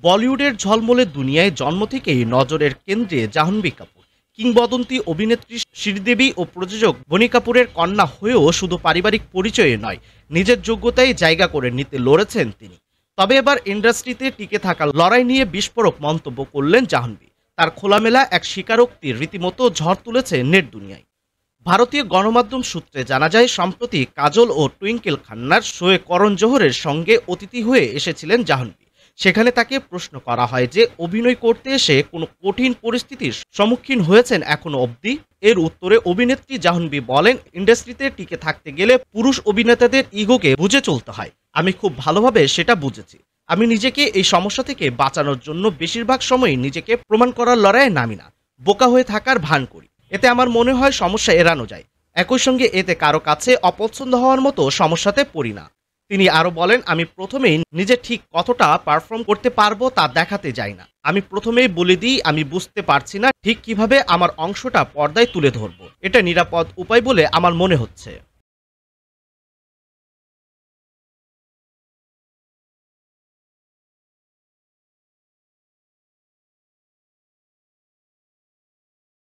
বলিউডের ঝলমলে দুনিয়ায় জন্ম থেকেই নজরের কেন্দ্রে জাহ্নবী কাপুর। কিংবদন্তি অভিনেত্রী শ্রীদেবী ও প্রযোজক বনি কাপুরের কন্যা হয়েও শুধু পারিবারিক পরিচয়ে নয়, নিজের যোগ্যতায় জায়গা করে নিতে লড়েছেন তিনি। তবে এবার ইন্ডাস্ট্রিতে টিকে থাকার লড়াই নিয়ে বিস্ফোরক মন্তব্য করলেন জাহ্নবী। তার খোলামেলা এক স্বীকারোক্তি রীতিমতো ঝড় তুলেছে নেট দুনিয়ায়। ভারতীয় গণমাধ্যম সূত্রে জানা যায়, সম্প্রতি কাজল ও টুইঙ্কেল খান্নার শোয়ে করণ জোহরের সঙ্গে অতিথি হয়ে এসেছিলেন জাহ্নবী। সেখানে তাকে প্রশ্ন করা হয় যে অভিনয় করতে এসে কোনো কঠিন পরিস্থিতির সম্মুখীন হয়েছেন এখনো অবধি। এর উত্তরে অভিনেত্রী জাহ্নবী বলেন, ইন্ডাস্ট্রিতে টিকে থাকতে গেলে পুরুষ অভিনেতাদের ইগোকে বুঝে চলতে হয়। আমি খুব ভালোভাবে সেটা বুঝেছি। আমি নিজেকে এই সমস্যা থেকে বাঁচানোর জন্য বেশিরভাগ সময়ই নিজেকে প্রমাণ করার লড়াইয়ে নামি না, বোকা হয়ে থাকার ভান করি। এতে আমার মনে হয় সমস্যা এড়ানো যায়। একই সঙ্গে এতে কারো কাছে অপছন্দ হওয়ার মতো সমস্যাতে পড়ি না। তিনি আরো বলেন, আমি প্রথমেই নিজে ঠিক কতটা পারফর্ম করতে পারবো তা দেখাতে যাই না। আমি প্রথমেই বলে দিই, আমি বুঝতে পারছি না ঠিক কিভাবে আমার অংশটা পর্দায় তুলে ধরবো। এটা নিরাপদ উপায় বলে আমার মনে হচ্ছে।